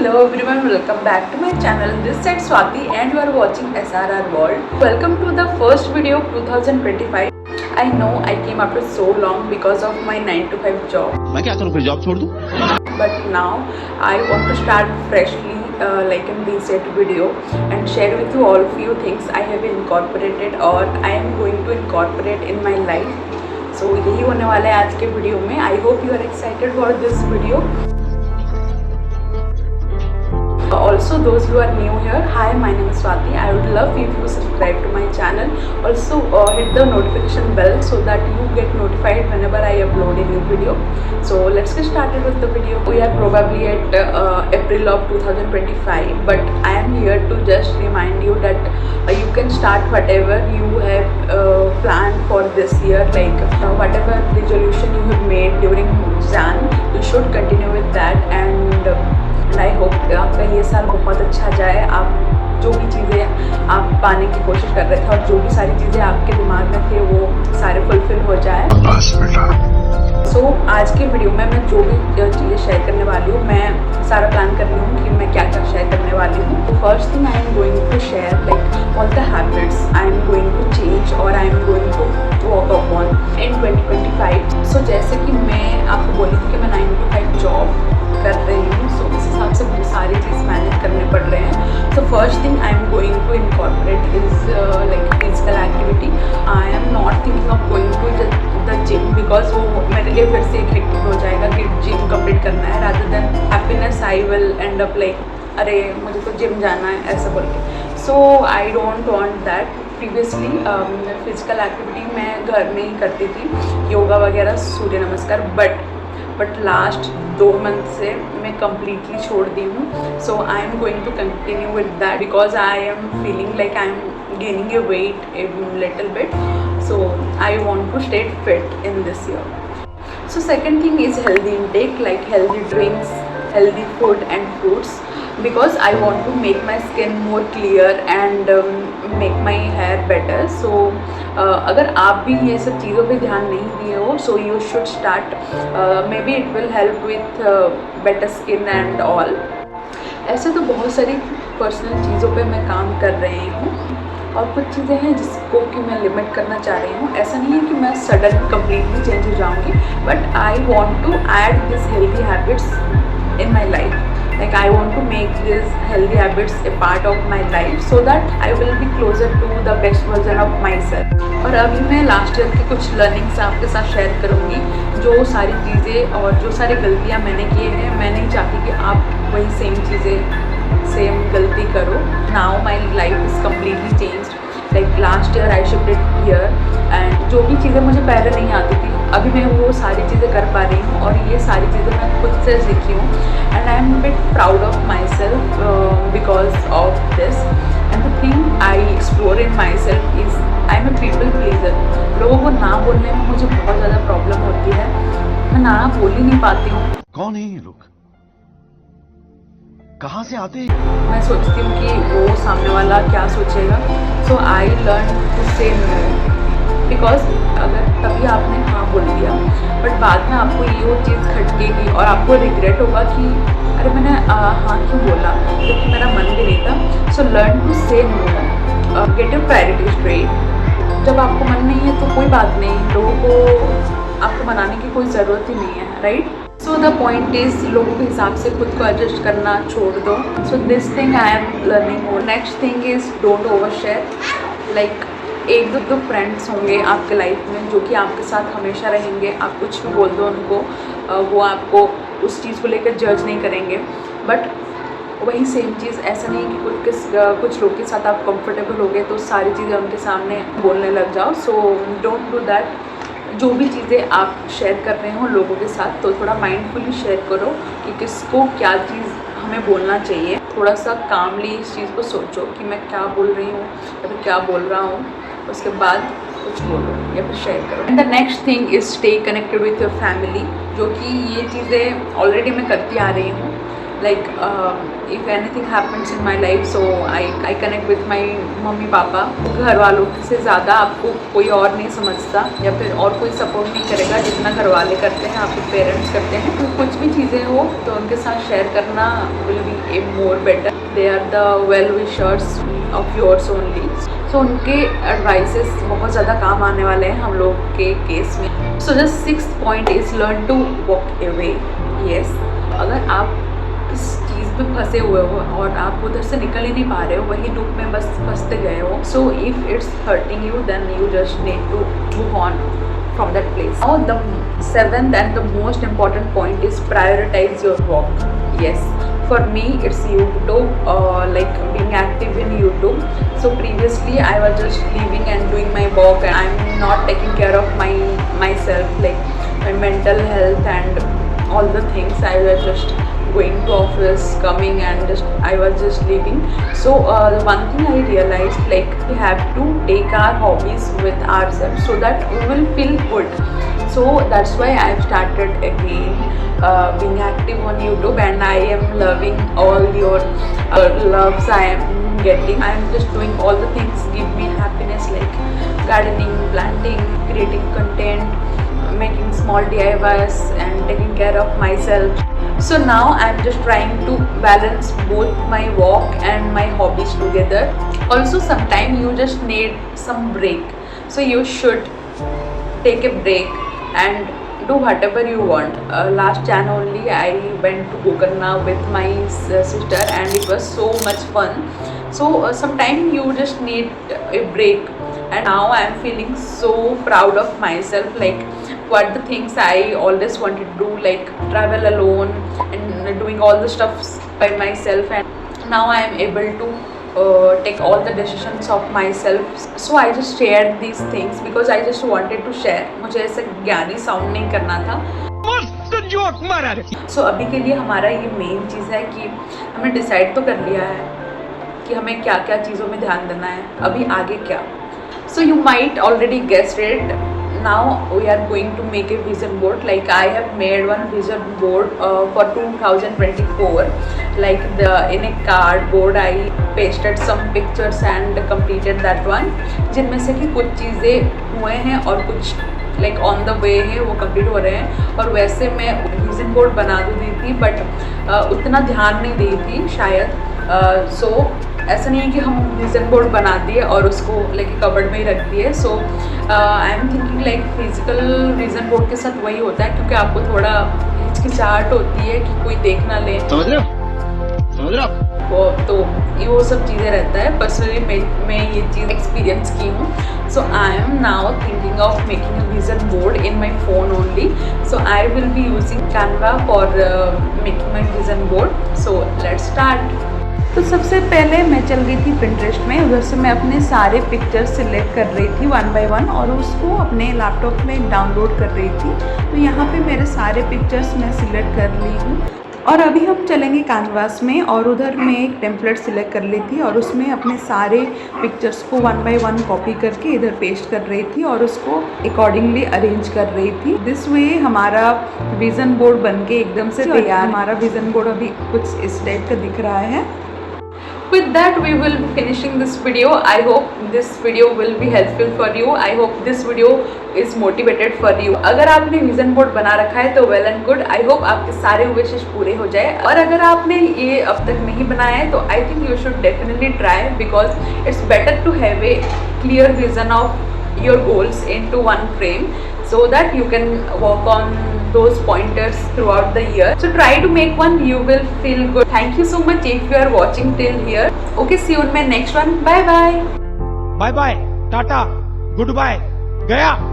Hello everyone, welcome back to my channel. This side Swati and you are watching SRR World. Welcome to the first video of 2025. I know I came after so long because of my 9 to 5 job. मैं क्या करूँ फिर job छोड़ दूँ? But now I want to start freshly like in this set video and share with you all few things I have incorporated or I am going to incorporate in my life. So यही होने वाला है आज के video में. I hope you are excited for this video. Also those who are new here, hi, my name is Swati. I would love if you subscribe to my channel. Also hit the notification bell so that you get notified whenever I upload a new video. So let's get started with the video. We are probably at April of 2025, but I am here to just remind you that you can start whatever you have planned for this year, like whatever resolution you have made during Jan, you should continue with that and I hope आपका ये साल बहुत अच्छा जाए. आप जो भी चीज़ें आप पाने की कोशिश कर रहे थे और जो भी सारी चीज़ें आपके दिमाग में थे वो सारे फुलफिल हो जाए. सो आज के वीडियो में मैं जो भी चीज़ें शेयर करने वाली हूँ, मैं सारा प्लान कर रही हूँ कि मैं क्या क्या शेयर करने वाली हूँ. तो first thing I am going to share like all the habits I am going to change और I am going to work upon in 2025. So जैसे कि मैं आपको बोली थी कि मैं 9 to 5 जॉब कर रही हूँ, सो उस हिसाब से मुझे सारी चीज़ मैनेज करने पड़ रहे हैं. So first thing I am going to incorporate is like physical activity. I am not thinking of going to the gym because वो मेरे लिए फिर से एक हेक्टिक हो जाएगा कि जिम कंप्लीट करना है. Rather than happiness I will end up like अरे मुझे तो जिम जाना है ऐसा बोल के. So I don't want that. Previously physical activity मैं घर में ही करती थी, योगा वगैरह, सूर्य नमस्कार, बट लास्ट 2 मंथ से मैं कम्प्लीटली छोड़ दी हूँ. So I am going to continue with that because I am feeling like I am gaining a weight a little bit. So I want to stay fit in this year. So second thing is healthy intake, like healthy drinks, healthy food and fruits, because I want to make my skin more clear and make my hair better. So अगर आप भी ये सब चीज़ों पे ध्यान नहीं दिए हो, so you should start. Maybe it will help with better skin and all. ऐसे तो बहुत सारी पर्सनल चीज़ों पे मैं काम कर रही हूँ और कुछ चीज़ें हैं जिसको कि मैं लिमिट करना चाह रही हूँ. ऐसा नहीं है कि मैं सडन कम्प्लीटली चेंज हो जाऊँगी, but I want to add this healthy habits in my life. Like I want to make these healthy habits a part of my life so that I will be closer to the best version of myself. और अभी मैं last year की कुछ learnings आपके साथ share करूँगी. जो सारी चीज़ें और जो सारी गलतियाँ मैंने किए हैं, मैं नहीं चाहती कि आप वही सेम गलती करो. Now my life is completely changed. Like last year I shifted here and जो भी चीज़ें मुझे पहले नहीं आती थी, अभी मैं वो सारी चीज़ें कर पा रही हूँ और ये सारी चीज़ें मैं खुद से सीखी हूँ. And I am bit proud of my self because of this. And the thing I explore in my self is I am a people pleaser. लोगों को ना बोलने में मुझे बहुत ज़्यादा प्रॉब्लम होती है. मैं ना बोल ही नहीं पाती हूँ. कौन है ये लोग, कहाँ से आते? मैं सोचती हूँ कि वो सामने वाला क्या सोचेगा. सो I learn to say no because अगर तभी आपने हाँ बोल दिया बट बाद में आपको ये चीज़ खटकेगी और आपको रिग्रेट होगा कि अरे मैंने हाँ क्यों बोला क्योंकि मेरा मन भी नहीं था. So learn to say no, get your priority straight. जब आपको मन नहीं है तो कोई बात नहीं, लोगों को आपको बनाने की कोई ज़रूरत ही नहीं है, right. So the point is लोगों के हिसाब से खुद को एडजस्ट करना छोड़ दो. So this thing I am learning. Next thing is don't over share. Like एक दो फ्रेंड्स होंगे आपके लाइफ में जो कि आपके साथ हमेशा रहेंगे. आप कुछ भी बोल दो उनको, वो आपको उस चीज़ को लेकर जज नहीं करेंगे. बट वही सेम चीज़ ऐसा नहीं कि कुछ लोग के साथ आप कंफर्टेबल हो गए तो सारी चीज़ें उनके सामने बोलने लग जाओ. So don't do that. जो भी चीज़ें आप शेयर कर रहे हो लोगों के साथ तो थोड़ा माइंडफुली शेयर करो कि किसको क्या चीज़ हमें बोलना चाहिए. थोड़ा सा कामली इस चीज़ को सोचो कि मैं क्या बोल रही हूँ या फिर क्या बोल रहा हूँ, उसके बाद कुछ बोलो या फिर शेयर करो. And the next thing is stay connected with your family. जो कि ये चीज़ें ऑलरेडी मैं करती आ रही हूँ like if anything happens in my life, so I connect with my mummy papa. घर वालों से ज़्यादा आपको कोई और नहीं समझता या फिर और कोई सपोर्ट नहीं करेगा जितना घर वाले करते हैं, आपके पेरेंट्स करते हैं. तो कुछ भी चीज़ें हो तो उनके साथ शेयर करना will be a more better. They are the well wishers of yours only. So उनके एडवाइसेस बहुत ज़्यादा काम आने वाले हैं हम लोग के केस में. So the 6th point is learn to walk away. Yes, अगर आप इस चीज़ पे फंसे हुए हो और आप उधर से निकल ही नहीं पा रहे हो, वही लूप में बस फंसते गए हो, so if it's hurting you then you just need to move on from that place. Now the 7th and the most important point is prioritize your walk. Yes, for me it's YouTube, like being active in YouTube. So previously I was just living and doing my walk and I'm not taking care of myself, like my mental health and all the things. I was just going to office, coming and I was just leaving. So the one thing I realized, like we have to take our hobbies with ourselves so that we will feel good. So that's why I've started again being active on YouTube and I am loving all your loves I am getting. I am just doing all the things give me happiness, like gardening, planting, creating content, making small DIYs and taking care of myself. So now I'm just trying to balance both my walk and my hobbies together. Also sometimes you just need some break, so you should take a break and do whatever you want. Last Jan only I went to Gokarna with my sister and it was so much fun. So sometimes you just need a break and now I am feeling so proud of myself, like what the things I always wanted to do, like travel alone and doing all the stuff by myself, and now I am able to take all the decisions of myself. So I just shared these things because I just wanted to share. मुझे ऐसे ज्ञानी sound नहीं करना था. So अभी के लिए हमारा ये मेन चीज़ है कि हमने डिसाइड तो कर लिया है कि हमें क्या क्या चीज़ों में ध्यान देना है, अभी आगे क्या. So you might already guessed it. Now we are going to make a vision board. Like I have made one vision board for 2024. Like in a cardboard I pasted some pictures and completed that one. जिनमें से कि कुछ चीज़ें हुए हैं और कुछ like on the way है, वो complete हो रहे हैं. और वैसे मैं vision board बना दी थी but उतना ध्यान नहीं दी थी शायद. So ऐसा नहीं है कि हम विजन बोर्ड बना दिए और उसको लेके कबर्ड में ही रख दिए. So I am thinking like physical vision board के साथ वही होता है, क्योंकि आपको थोड़ा हिचकिचाहट होती है कि कोई देख ना ले, समझ रहे हो. तो वो सब चीज़ें रहता है. पर्सनली मैं ये चीज़ एक्सपीरियंस की हूँ. So I am now thinking of making vision board in my phone only. So I will be using Canva for making my vision board. So let's start. तो सबसे पहले मैं चल गई थी पिंटरेस्ट में. उधर से मैं अपने सारे पिक्चर्स सिलेक्ट कर रही थी 1 by 1 और उसको अपने लैपटॉप में डाउनलोड कर रही थी. तो यहाँ पे मेरे सारे पिक्चर्स मैं सिलेक्ट कर ली हूँ और अभी हम चलेंगे कैनवास में. और उधर मैं एक टेम्पलेट सिलेक्ट कर ली थी और उसमें अपने सारे पिक्चर्स को 1 by 1 कॉपी करके इधर पेस्ट कर रही थी और उसको अकॉर्डिंगली अरेंज कर रही थी. दिस वे हमारा विज़न बोर्ड बन के एकदम से तैयार. हमारा विज़न बोर्ड अभी कुछ इस टाइप का दिख रहा है. With that we will be finishing this video. I hope this video will be helpful for you. I hope this video is motivated for you. अगर आपने विजन बोर्ड बना रखा है तो well and good. I hope आपके सारे विशेष पूरे हो जाए. और अगर आपने ये अब तक नहीं बनाया है तो I think you should definitely try, because it's better to have a clear vision of your goals into one frame so that you can work on those pointers throughout the year. So try to make one, you will feel good. Thank you so much if you are watching till here. Okay, see you in my next one. Bye bye. Bye bye, tata, goodbye, gaya.